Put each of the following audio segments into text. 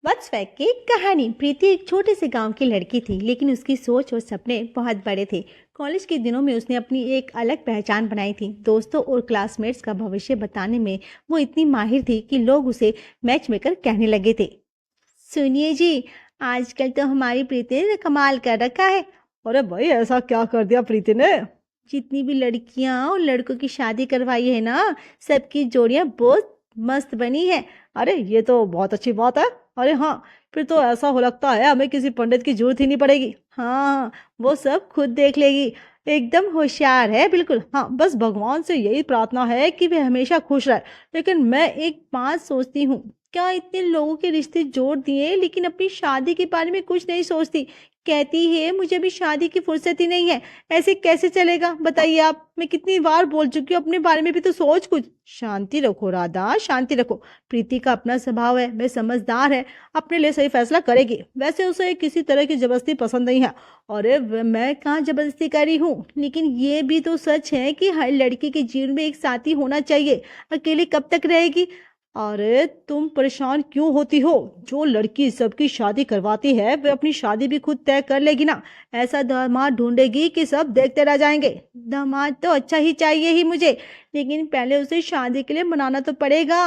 वत्सवैक की कहानी। प्रीति एक छोटे से गांव की लड़की थी, लेकिन उसकी सोच और सपने बहुत बड़े थे। कॉलेज के दिनों में उसने अपनी एक अलग पहचान बनाई थी। दोस्तों और क्लासमेट्स का भविष्य बताने में वो इतनी माहिर थी कि लोग उसे मैच मेकर कहने लगे थे। सुनिए जी, आजकल तो हमारी प्रीति ने कमाल कर रखा है। अरे भाई, ऐसा क्या कर दिया प्रीति ने? जितनी भी लड़कियां और लड़कों की शादी करवाई है ना, सबकी जोड़ियां बहुत मस्त बनी है। अरे ये तो बहुत अच्छी बात है। अरे हाँ, फिर तो ऐसा हो लगता है हमें किसी पंडित की जरूरत ही नहीं पड़ेगी। हाँ, वो सब खुद देख लेगी। एकदम होशियार है, बिल्कुल। हाँ, बस भगवान से यही प्रार्थना है कि वे हमेशा खुश रहे। लेकिन मैं एक बात सोचती हूँ, क्या इतने लोगों के रिश्ते जोड़ दिए लेकिन अपनी शादी के बारे में कुछ नहीं सोचती। कहती है मुझे अभी शादी की फुर्सत ही नहीं है। ऐसे कैसे चलेगा बताइए आप। मैं कितनी बार बोल चुकी हूँ, अपने बारे में भी तो सोच कुछ। शांति रखो राधा, शांति रखो। प्रीति का अपना स्वभाव है, वे समझदार है, अपने लिए सही फैसला करेगी। वैसे उसे किसी तरह की जबरदस्ती पसंद नहीं है। अरे मैं कहाँ जबरदस्ती करी हूँ, लेकिन ये भी तो सच है कि हर लड़की के जीवन में एक साथी होना चाहिए। अकेले कब तक रहेगी। अरे तुम परेशान क्यों होती हो? जो लड़की सबकी शादी करवाती है वे अपनी शादी भी खुद तय कर लेगी ना। ऐसा दामाद ढूंढेगी कि सब देखते रह जाएंगे। दामाद तो अच्छा ही चाहिए ही मुझे, लेकिन पहले उसे शादी के लिए मनाना तो पड़ेगा।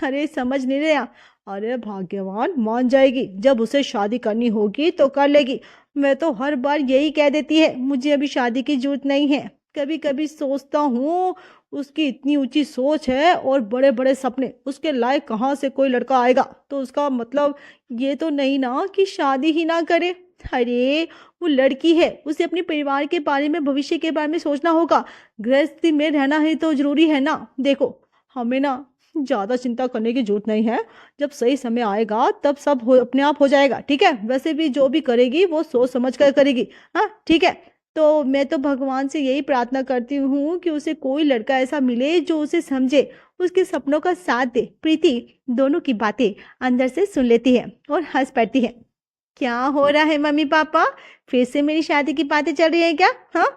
अरे समझ नहीं रहा। अरे भाग्यवान, मान जाएगी। जब उसे शादी करनी होगी तो कर लेगी। मैं तो हर बार यही कह देती है मुझे अभी शादी की जरूरत नहीं है। कभी कभी सोचता हूँ उसकी इतनी ऊंची सोच है और बड़े बड़े सपने, उसके लायक कहाँ से कोई लड़का आएगा? तो उसका मतलब ये तो नहीं ना कि शादी ही ना करे। अरे वो लड़की है, उसे अपने परिवार के बारे में, भविष्य के बारे में सोचना होगा। गृहस्थी में रहना ही तो जरूरी है ना। देखो, हमें ना ज्यादा चिंता करने की जरूरत नहीं है। जब सही समय आएगा तब सब अपने आप हो जाएगा। ठीक है? वैसे भी जो भी करेगी वो सोच समझ कर करेगी। हाँ ठीक है। तो मैं तो भगवान से यही प्रार्थना करती हूँ कि उसे कोई लड़का ऐसा मिले जो उसे समझे, उसके सपनों का साथ दे। प्रीति दोनों की बातें अंदर से सुन लेती है और हंस पड़ती है। क्या हो रहा है मम्मी पापा, फिर से मेरी शादी की बातें चल रही है क्या? हाँ,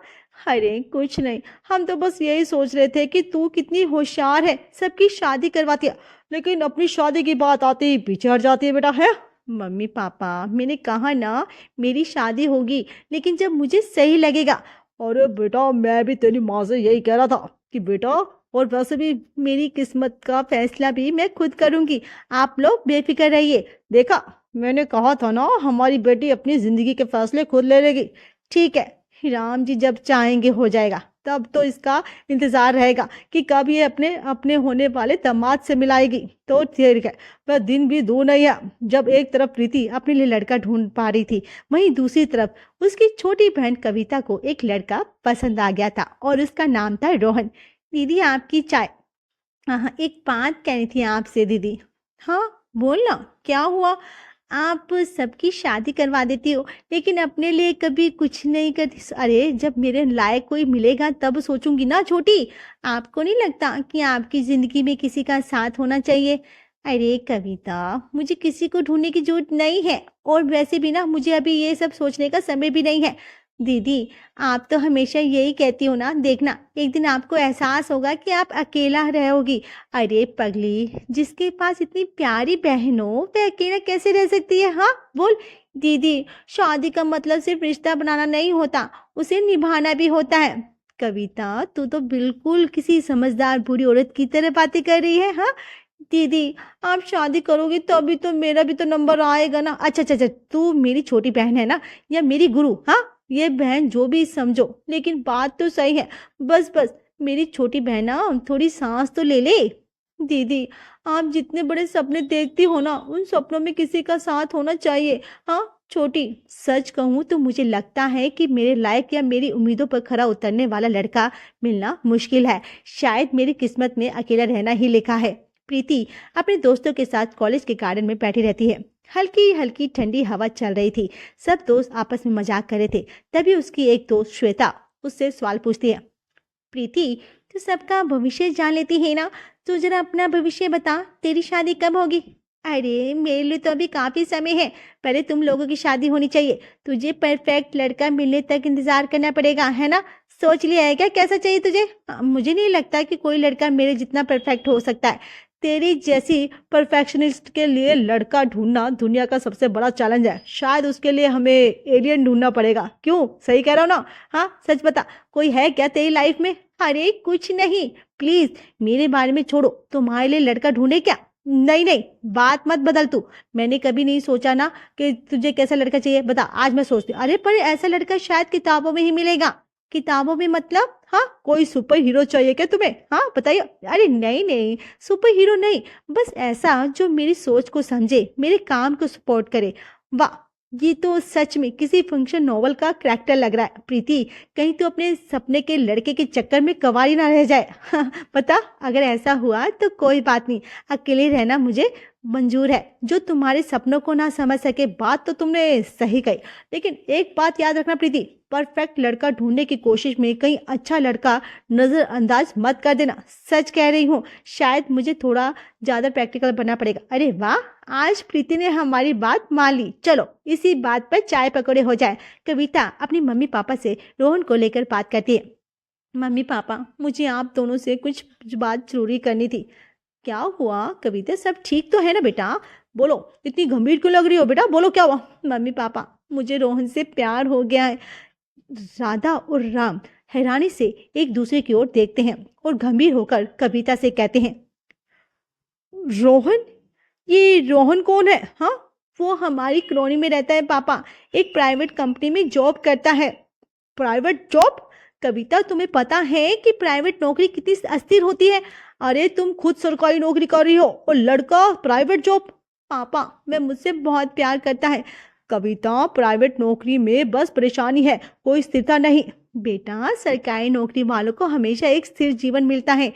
अरे कुछ नहीं, हम तो बस यही सोच रहे थे कि तू कितनी होशियार है, सबकी शादी करवाती है, लेकिन अपनी शादी की बात आती ही पीछे हट जाती है बेटा। है मम्मी पापा, मैंने कहा ना मेरी शादी होगी, लेकिन जब मुझे सही लगेगा। अरे बेटा, मैं भी तेरी माँ से यही कह रहा था कि बेटा, और वैसे भी मेरी किस्मत का फैसला भी मैं खुद करूंगी, आप लोग बेफिक्र रहिए। देखा, मैंने कहा था ना हमारी बेटी अपनी जिंदगी के फैसले खुद ले लेगी। ठीक है, राम जी जब चाहेंगे हो जाएगा। तब तो इसका इंतजार रहेगा कि कब ये अपने अपने होने वाले दामाद से मिलाएगी। तो ठीक है, वह दिन भी दूर नहीं है जब एक तरफ प्रीति अपने लिए लड़का ढूंढ पा रही थी, वहीं दूसरी तरफ उसकी छोटी बहन कविता को एक लड़का पसंद आ गया था और उसका नाम था रोहन। दीदी आपकी चाय। हाँ हाँ, एक बात कहनी थी आपसे दीदी। हाँ बोलना, क्या हुआ? आप सबकी शादी करवा देती हो, लेकिन अपने लिए कभी कुछ नहीं करती। अरे जब मेरे लायक कोई मिलेगा तब सोचूंगी ना छोटी। आपको नहीं लगता कि आपकी जिंदगी में किसी का साथ होना चाहिए? अरे कविता, मुझे किसी को ढूंढने की जरूरत नहीं है, और वैसे भी ना मुझे अभी ये सब सोचने का समय भी नहीं है। दीदी आप तो हमेशा यही कहती हो ना, देखना एक दिन आपको एहसास होगा कि आप अकेला रहोगी। अरे पगली, जिसके पास इतनी प्यारी बहन हो वह अकेला कैसे रह सकती है? हाँ बोल। दीदी शादी का मतलब सिर्फ रिश्ता बनाना नहीं होता, उसे निभाना भी होता है। कविता तू तो बिल्कुल किसी समझदार बुरी औरत की तरह बातें कर रही है। हाँ दीदी, आप शादी करोगी तभी तो मेरा भी तो नंबर आएगा ना। अच्छा अच्छा अच्छा, तू मेरी छोटी बहन है ना, या मेरी गुरु? हाँ, ये बहन जो भी समझो, लेकिन बात तो सही है। बस बस मेरी छोटी बहन ना थोड़ी सांस तो ले ले। दीदी आप जितने बड़े सपने देखती हो ना, उन सपनों में किसी का साथ होना चाहिए। हाँ छोटी, सच कहूँ तो मुझे लगता है कि मेरे लायक या मेरी उम्मीदों पर खरा उतरने वाला लड़का मिलना मुश्किल है। शायद मेरी किस्मत में अकेला रहना ही लिखा है। प्रीति अपने दोस्तों के साथ कॉलेज के गार्डन में बैठी रहती है। हल्की हल्की ठंडी हवा चल रही थी। सब दोस्त आपस में मजाक कर रहे थे। तभी उसकी एक दोस्त श्वेता उससे सवाल पूछती है। प्रीति, तू सबका भविष्य जान लेती है ना, तू जरा अपना भविष्य बता, तेरी शादी कब होगी? अरे मेरे लिए तो अभी काफी समय है, पहले तुम लोगों की शादी होनी चाहिए। तुझे परफेक्ट लड़का मिलने तक इंतजार करना पड़ेगा, है ना? सोच लिया है क्या कैसा चाहिए तुझे? मुझे नहीं लगता कि कोई लड़का मेरे जितना परफेक्ट हो सकता है। तेरी जैसी परफेक्शनिस्ट के लिए लड़का ढूंढना दुनिया का सबसे बड़ा चैलेंज है। शायद उसके लिए हमें एलियन ढूंढना पड़ेगा। क्यों, सही कह रहा हूँ ना? हाँ सच बता, कोई है क्या तेरी लाइफ में? अरे कुछ नहीं, प्लीज मेरे बारे में छोड़ो, तुम्हारे लिए लड़का ढूंढे क्या? नहीं नहीं, बात मत बदल तू। मैंने कभी नहीं सोचा ना कि तुझे कैसा लड़का चाहिए। बता, आज मैं सोचती हूँ। अरे पर ऐसा लड़का शायद किताबों में ही मिलेगा। किताबों में मतलब? हाँ, कोई सुपर हीरो चाहिए क्या तुम्हें? हाँ बताइए। अरे नहीं नहीं, सुपर हीरो नहीं, बस ऐसा जो मेरी सोच को समझे, मेरे काम को सपोर्ट करे। वाह, ये तो सच में किसी फंक्शन नॉवल का कैरेक्टर लग रहा है। प्रीति, कहीं तो अपने सपने के लड़के के चक्कर में कवारी ना रह जाए। पता, अगर ऐसा हुआ तो कोई बात नहीं, अकेले रहना मुझे मंजूर है। जो तुम्हारे सपनों को ना समझ सके, बात तो तुमने सही कही। लेकिन एक बात याद रखना प्रीति, परफेक्ट लड़का ढूंढने की कोशिश में कहीं अच्छा लड़का नजरअंदाज मत कर देना। सच कह रही हूँ, शायद मुझे थोड़ा ज्यादा प्रैक्टिकल बनना पड़ेगा। अरे वाह, आज प्रीति ने हमारी बात मान ली। चलो इसी बात पर चाय पकौड़े हो जाए। कविता अपनी मम्मी पापा से रोहन को लेकर बात करती है। मम्मी पापा, मुझे आप दोनों से कुछ बात जरूरी करनी थी। क्या हुआ कविता, सब ठीक तो है ना बेटा? बोलो, इतनी गंभीर क्यों लग रही हो बेटा? बोलो क्या हुआ? मम्मी पापा, मुझे रोहन से प्यार हो गया है। राधा और राम हैरानी से एक दूसरे की ओर देखते हैं और गंभीर होकर कविता से कहते हैं, रोहन? ये रोहन कौन है? हाँ, वो हमारी कॉलोनी में रहता है पापा, एक प्राइवेट कंपनी में जॉब करता है। Private job? कविता, तुम्हें पता है कि प्राइवेट नौकरी कितनी अस्थिर होती है? अरे तुम खुद सरकारी नौकरी कर रही हो और लड़का प्राइवेट जॉब? पापा, वह मुझसे बहुत प्यार करता है। कविता, प्राइवेट नौकरी में बस परेशानी है, कोई स्थिरता नहीं। बेटा, सरकारी नौकरी वालों को हमेशा एक स्थिर जीवन मिलता है।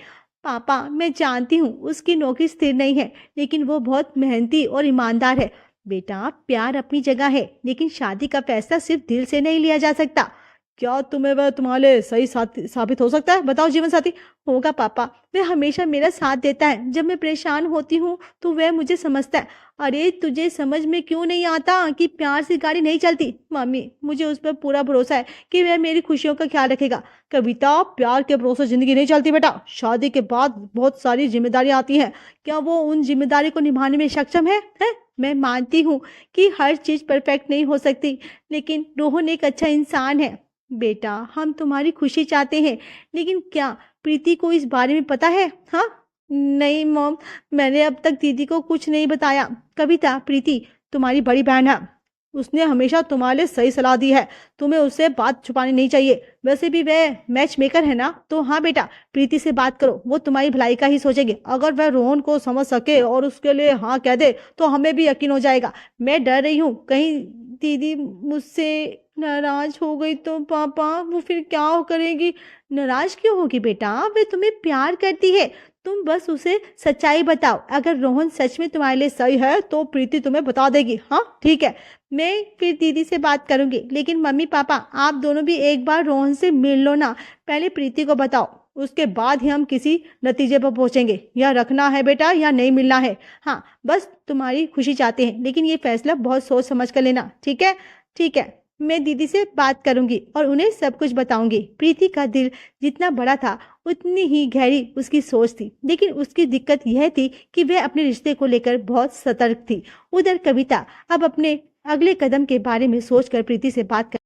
पापा, मैं जानती हूँ उसकी नौकरी स्थिर नहीं है, लेकिन वो बहुत मेहनती और ईमानदार है। बेटा, प्यार अपनी जगह है, लेकिन शादी का फैसला सिर्फ दिल से नहीं लिया जा सकता। क्या तुम्हें वह तुम्हारे सही साबित हो सकता है? बताओ जीवन साथी। होगा पापा, वह हमेशा मेरा साथ देता है। जब मैं परेशान होती हूँ तो वह मुझे समझता है। अरे तुझे समझ में क्यों नहीं आता कि प्यार से गाड़ी नहीं चलती? मम्मी, मुझे उस पर पूरा भरोसा है कि वह मेरी खुशियों का ख्याल रखेगा। कविता, प्यार के भरोसे जिंदगी नहीं चलती बेटा। शादी के बाद बहुत सारी जिम्मेदारी आती हैं। क्या वो उन जिम्मेदारी को निभाने में सक्षम है? मैं मानती हूँ कि हर चीज परफेक्ट नहीं हो सकती, लेकिन रोहन एक अच्छा इंसान है। बेटा, हम तुम्हारी खुशी चाहते हैं, लेकिन क्या प्रीति को इस बारे में पता है? हाँ? नहीं मॉम, मैंने अब तक दीदी को कुछ नहीं बताया। कविता, प्रीति तुम्हारी बड़ी बहन है, उसने हमेशा तुम्हारे लिए सही सलाह दी है, तुम्हें उससे बात छुपानी नहीं चाहिए। वैसे भी वह मैच मेकर है ना, तो हाँ बेटा, प्रीति से बात करो, वो तुम्हारी भलाई का ही सोचेंगे। अगर वह रोहन को समझ सके और उसके लिए हाँ कह दे तो हमें भी यकीन हो जाएगा। मैं डर रही हूँ कहीं दीदी मुझसे नाराज हो गई तो पापा, वो फिर क्या करेगी? नाराज क्यों होगी बेटा, वे तुम्हें प्यार करती है। तुम बस उसे सच्चाई बताओ। अगर रोहन सच में तुम्हारे लिए सही है तो प्रीति तुम्हें बता देगी। हाँ ठीक है, मैं फिर दीदी से बात करूंगी। लेकिन मम्मी पापा, आप दोनों भी एक बार रोहन से मिल लो ना। पहले प्रीति को बताओ, उसके बाद ही हम किसी नतीजे पर पहुंचेंगे। या रखना है बेटा या नहीं मिलना है। हाँ, बस तुम्हारी खुशी चाहते हैं, लेकिन ये फैसला बहुत सोच समझ कर लेना। ठीक है? ठीक है, मैं दीदी से बात करूंगी और उन्हें सब कुछ बताऊंगी। प्रीति का दिल जितना बड़ा था उतनी ही गहरी उसकी सोच थी, लेकिन उसकी दिक्कत यह थी कि वह अपने रिश्ते को लेकर बहुत सतर्क थी। उधर कविता अब अपने अगले कदम के बारे में सोचकर प्रीति से बात कर,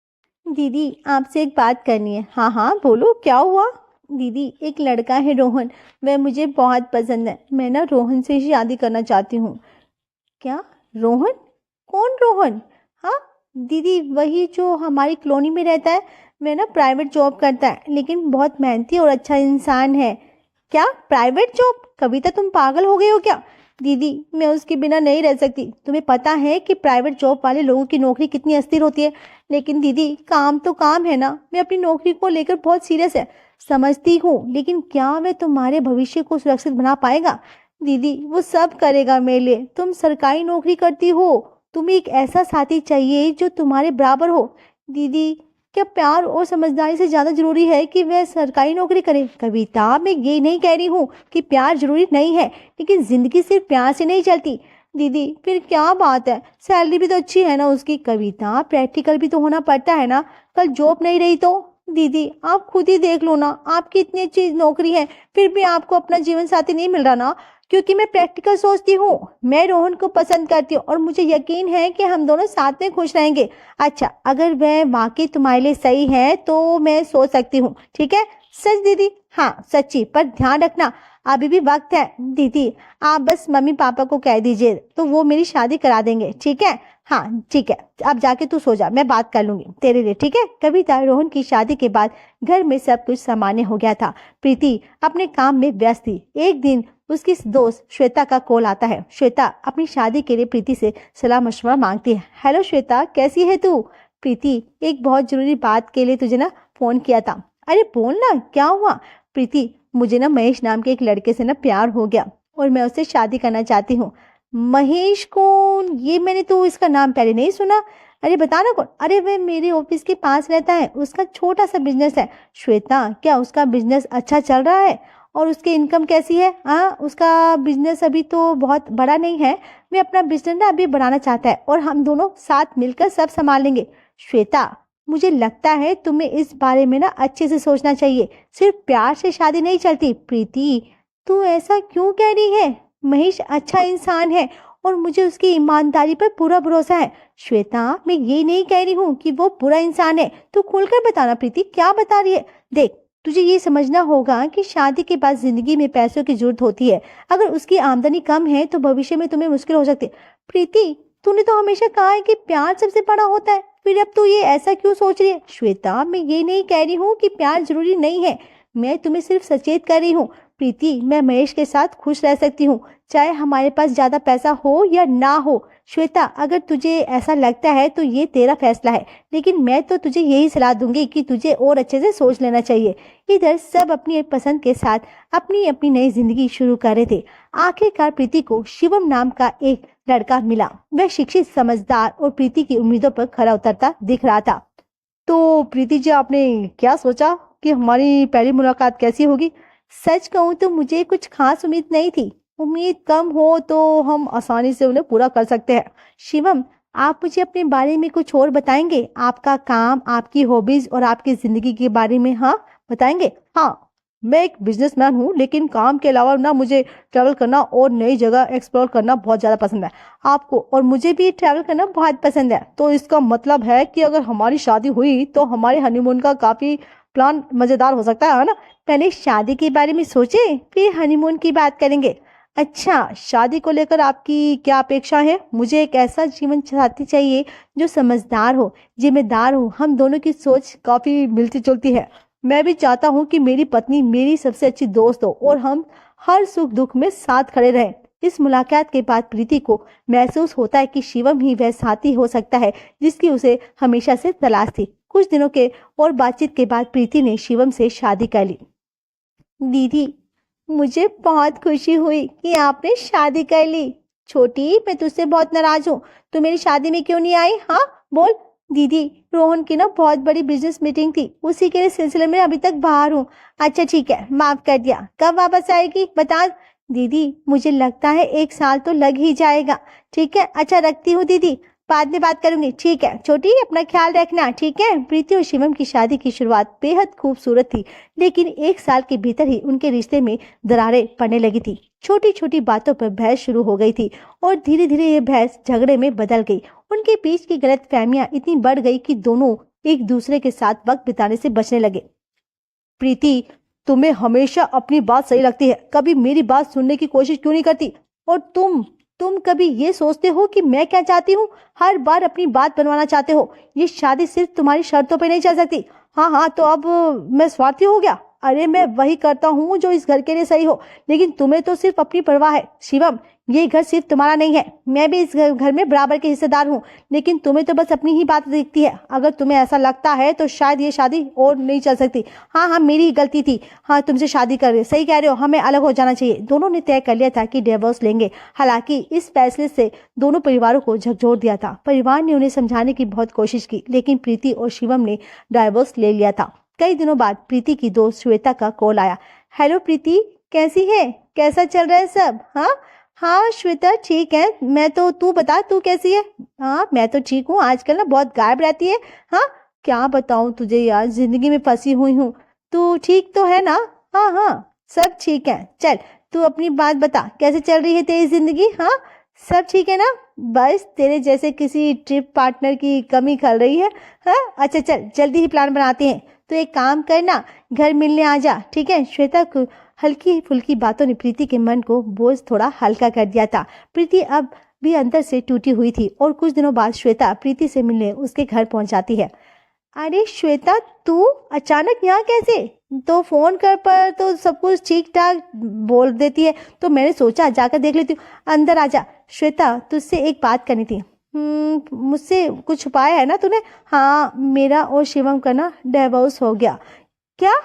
दीदी आपसे एक बात करनी है। हाँ हाँ बोलो, क्या हुआ? दीदी, एक लड़का है रोहन, वह मुझे बहुत पसंद है। मैं ना रोहन से शादी करना चाहती हूँ। क्या? रोहन? कौन रोहन? हाँ दीदी, वही जो हमारी कॉलोनी में रहता है। मैं ना प्राइवेट जॉब करता है, लेकिन बहुत मेहनती और अच्छा इंसान है। क्या प्राइवेट जॉब? कविता, तुम पागल हो गई हो क्या? दीदी, मैं उसके बिना नहीं रह सकती। तुम्हें पता है कि प्राइवेट जॉब वाले लोगों की नौकरी कितनी अस्थिर होती है, लेकिन दीदी काम तो काम है ना। मैं अपनी नौकरी को लेकर बहुत सीरियस है। समझती हूँ, लेकिन क्या वह तुम्हारे भविष्य को सुरक्षित बना पाएगा? दीदी, वो सब करेगा मेरे लिए। तुम सरकारी नौकरी करती हो, तुम्हें एक ऐसा साथी चाहिए जो तुम्हारे बराबर हो। दीदी, क्या प्यार और समझदारी से ज्यादा जरूरी है कि वह सरकारी नौकरी करे? कविता, मैं ये नहीं कह रही हूँ कि प्यार जरूरी नहीं है, लेकिन जिंदगी सिर्फ प्यार से नहीं चलती। दीदी, फिर क्या बात है? सैलरी भी तो अच्छी है ना उसकी। कविता, प्रैक्टिकल भी तो होना पड़ता है ना। कल जॉब नहीं रही तो? दीदी आप खुद ही देख लो ना, आपकी इतनी अच्छी नौकरी है फिर भी आपको अपना जीवन साथी नहीं मिल रहा ना। क्योंकि मैं प्रैक्टिकल सोचती हूँ, मैं रोहन को पसंद करती हूँ और मुझे यकीन है कि हम दोनों साथ में खुश रहेंगे। अच्छा, अगर वह वाकई तुम्हारे लिए सही है तो मैं सोच सकती हूँ, ठीक है? सच दीदी? हाँ सच्ची, पर ध्यान रखना अभी भी वक्त है। दीदी आप बस मम्मी पापा को कह दीजिए तो वो मेरी शादी करा देंगे, ठीक है? हाँ ठीक है, अब जाके तू सो जा, मैं बात कर लूंगी तेरे लिए, ठीक है? कविता, रोहन की शादी के बाद घर में सब कुछ सामान्य हो गया था। प्रीति अपने काम में व्यस्त थी। एक दिन उसकी दोस्त श्वेता का कॉल आता है। श्वेता अपनी शादी के लिए प्रीति से सलाह मशवरा मांगती है। हेलो श्वेता, कैसी है तू? प्रीति, एक बहुत जरूरी बात के लिए तुझे ना फोन किया था। अरे बोल ना, क्या हुआ? प्रीति, मुझे ना महेश नाम के एक लड़के से ना प्यार हो गया और मैं उससे शादी करना चाहती हूँ। महेश कौन? ये मैंने तो इसका नाम पहले नहीं सुना। अरे बता ना कौन? अरे वह मेरे ऑफिस के पास रहता है, उसका छोटा सा बिजनेस है। श्वेता, क्या उसका बिजनेस अच्छा चल रहा है? और उसकी इनकम कैसी है? हाँ, उसका बिजनेस अभी तो बहुत बड़ा नहीं है। मैं अपना बिजनेस ना अभी बढ़ाना चाहता है और हम दोनों साथ मिलकर सब संभाल लेंगे। श्वेता, मुझे लगता है तुम्हें इस बारे में ना अच्छे से सोचना चाहिए। सिर्फ प्यार से शादी नहीं चलती। प्रीति, तू ऐसा क्यों कह रही है? महेश अच्छा इंसान है और मुझे उसकी ईमानदारी पर पूरा भरोसा है। श्वेता, मैं ये नहीं कह रही हूँ कि वो बुरा इंसान है। तू खुलकर बताना प्रीति, क्या बता रही है? देख, तुझे ये समझना होगा कि शादी के बाद जिंदगी में पैसों की जरूरत होती है। अगर उसकी आमदनी कम है तो भविष्य में तुम्हें मुश्किल हो सकती है। प्रीति, तूने तो हमेशा कहा है कि प्यार सबसे बड़ा होता है, फिर अब तू ये ऐसा क्यों सोच रही है? श्वेता, मैं ये नहीं कह रही हूँ कि प्यार जरूरी नहीं है, मैं तुम्हें सिर्फ सचेत कर रही हूँ। प्रीति, मैं महेश के साथ खुश रह सकती हूँ, चाहे हमारे पास ज्यादा पैसा हो या ना हो। श्वेता, अगर तुझे ऐसा लगता है तो ये तेरा फैसला है, लेकिन मैं तो तुझे यही सलाह दूंगी कि तुझे और अच्छे से सोच लेना चाहिए। इधर सब अपनी पसंद के साथ अपनी अपनी नई जिंदगी शुरू कर रहे थे। आखिरकार प्रीति को शिवम नाम का एक लड़का मिला। वह शिक्षित, समझदार और प्रीति की उम्मीदों पर खरा उतरता दिख रहा था। तो प्रीति जी, आपने क्या सोचा कि हमारी पहली मुलाकात कैसी होगी? सच कहूँ तो मुझे कुछ खास उम्मीद नहीं थी। उम्मीद कम हो तो हम आसानी से उन्हें पूरा कर सकते हैं। शिवम, आप मुझे अपने बारे में कुछ और बताएंगे? आपका काम, आपकी हॉबीज और आपकी जिंदगी के बारे में, हाँ बताएंगे? हाँ, मैं एक बिजनेसमैन हूँ, लेकिन काम के अलावा ना मुझे ट्रैवल करना और नई जगह एक्सप्लोर करना बहुत ज़्यादा पसंद है। आपको? और मुझे भी ट्रैवल करना बहुत पसंद है। तो इसका मतलब है कि अगर हमारी शादी हुई तो हमारे हनीमून का काफ़ी प्लान मज़ेदार हो सकता है ना? पहले शादी के बारे में सोचे, फिर हनीमून की बात करेंगे। अच्छा, शादी को लेकर आपकी क्या अपेक्षा है? मुझे एक ऐसा जीवन साथी चाहिए जो समझदार हो, जिम्मेदार हो। हम दोनों की सोच काफ़ी मिलती जुलती है। मैं भी चाहता हूँ कि मेरी पत्नी मेरी सबसे अच्छी दोस्त हो और हम हर सुख दुख में साथ खड़े रहें। इस मुलाकात के बाद प्रीति को महसूस होता है कि शिवम ही वह साथी हो सकता है जिसकी उसे हमेशा से तलाश थी। कुछ दिनों के और बातचीत के बाद प्रीति ने शिवम से शादी कर ली। दीदी, मुझे बहुत खुशी हुई कि आपने शादी कर ली। छोटी, मैं तुझसे बहुत नाराज हूँ, तू मेरी शादी में क्यों नहीं आई? हाँ बोल। दीदी, रोहन की ना बहुत बड़ी बिजनेस मीटिंग थी, उसी के लिए सिलसिले में अभी तक बाहर हूँ। अच्छा ठीक है, माफ कर दिया। कब वापस आएगी बता? दीदी, मुझे लगता है 1 साल तो लग ही जाएगा। ठीक है, अच्छा रखती हूँ दीदी, बाद में बात करूंगी। ठीक है छोटी, अपना ख्याल रखना, ठीक है? प्रीति और शिवम की शादी की शुरुआत बेहद खूबसूरत थी, लेकिन 1 साल के भीतर ही उनके रिश्ते में दरारें पड़ने लगी थी। छोटी छोटी बातों पर बहस शुरू हो गई थी और धीरे धीरे ये बहस झगड़े में बदल गई। उनके बीच की गलतफहमियां इतनी बढ़ गई कि दोनों एक दूसरे के साथ वक्त बिताने से बचने लगे। प्रीति, तुम्हें हमेशा अपनी बात सही लगती है, कभी मेरी बात सुनने की कोशिश क्यों नहीं करती? और तुम कभी ये सोचते हो कि मैं क्या चाहती हूँ? हर बार अपनी बात बनवाना चाहते हो। ये शादी सिर्फ तुम्हारी शर्तों पे नहीं चल सकती। हाँ, तो अब मैं स्वार्थी हो गया? अरे मैं वही करता हूँ जो इस घर के लिए सही हो, लेकिन तुम्हें तो सिर्फ अपनी परवाह है। शिवम, ये घर सिर्फ तुम्हारा नहीं है, मैं भी इस घर में बराबर के हिस्सेदार हूँ, लेकिन तुम्हें तो बस अपनी ही बात दिखती है। अगर तुम्हें ऐसा लगता है तो शायद ये शादी और नहीं चल सकती। हाँ, मेरी ही गलती थी। हाँ, तुमसे शादी कर रहे, सही कह रहे हो, हमें अलग हो जाना चाहिए। दोनों ने तय कर लिया था कि डिवोर्स लेंगे। हालांकि इस फैसले से दोनों परिवारों को झकझोर दिया था। परिवार ने उन्हें समझाने की बहुत कोशिश की, लेकिन प्रीति और शिवम ने डिवोर्स ले लिया था। कई दिनों बाद प्रीति की दोस्त श्वेता का कॉल आया। हेलो प्रीति, कैसी है? कैसा चल रहा है सब? हाँ श्वेता, ठीक है मैं तो। तू बता, तू कैसी है? हाँ, मैं तो ठीक हूँ। आजकल ना बहुत गायब रहती है। हाँ, क्या बताऊं तुझे यार, जिंदगी में फंसी हुई हूँ। तू ठीक तो है ना? हाँ हाँ, सब ठीक है। चल तू अपनी बात बता, कैसे चल रही है तेरी जिंदगी? हाँ सब ठीक है ना? बस तेरे जैसे किसी ट्रिप पार्टनर की कमी खल रही है। हाँ अच्छा चल, जल्दी ही प्लान बनाते हैं। तो एक काम करना, घर मिलने आ जा, ठीक है? श्वेता को हल्की फुल्की बातों ने प्रीति के मन को बोझ थोड़ा हल्का कर दिया था। प्रीति अब भी अंदर से टूटी हुई थी और कुछ दिनों बाद श्वेता प्रीति से मिलने उसके घर पहुंच जाती है। अरे श्वेता, तू अचानक यहाँ कैसे? तो फोन कर पर तो सब कुछ ठीक ठाक बोल देती है, तो मैंने सोचा जाकर देख लेती हूँ। अंदर आजा। श्वेता, तुझसे एक बात करनी थी। मुझसे कुछ छुपाया है ना तूने? हाँ, मेरा और शिवम का ना डिवोर्स हो गया। क्या?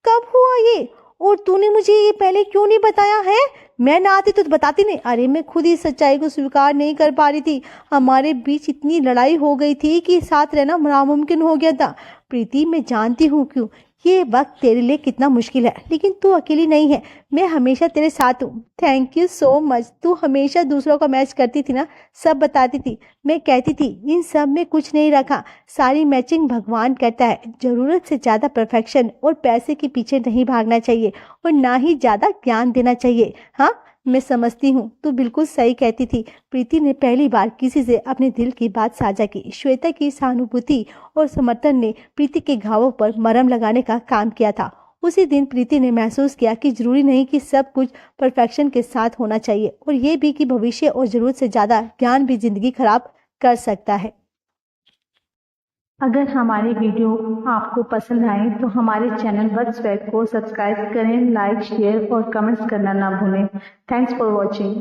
कब हुआ ये? और तूने मुझे ये पहले क्यों नहीं बताया है? मैं ना आती तो बताती नहीं। अरे मैं खुद ही सच्चाई को स्वीकार नहीं कर पा रही थी। हमारे बीच इतनी लड़ाई हो गई थी कि साथ रहना नामुमकिन हो गया था। प्रीति, मैं जानती हूँ क्यों ये वक्त तेरे लिए कितना मुश्किल है, लेकिन तू अकेली नहीं है। मैं हमेशा तेरे साथ हूँ। Thank you so much. तू हमेशा दूसरों का मैच करती थी ना, सब बताती थी। मैं कहती थी इन सब में कुछ नहीं रखा, सारी मैचिंग भगवान करता है। जरूरत से ज़्यादा परफेक्शन और पैसे के पीछे नहीं भागना चाहिए और ना ही ज़्यादा ज्ञान देना चाहिए। हाँ मैं समझती हूँ, तू बिल्कुल सही कहती थी। प्रीति ने पहली बार किसी से अपने दिल की बात साझा की। श्वेता की सहानुभूति और समर्थन ने प्रीति के घावों पर मरहम लगाने का काम किया था। उसी दिन प्रीति ने महसूस किया कि जरूरी नहीं कि सब कुछ परफेक्शन के साथ होना चाहिए, और ये भी कि भविष्य और ज़रूरत से ज़्यादा ज्ञान भी जिंदगी खराब कर सकता है। अगर हमारी वीडियो आपको पसंद आए तो हमारे चैनल बड्स वेब को सब्सक्राइब करें, लाइक, शेयर और कमेंट्स करना ना भूलें। Thanks for watching.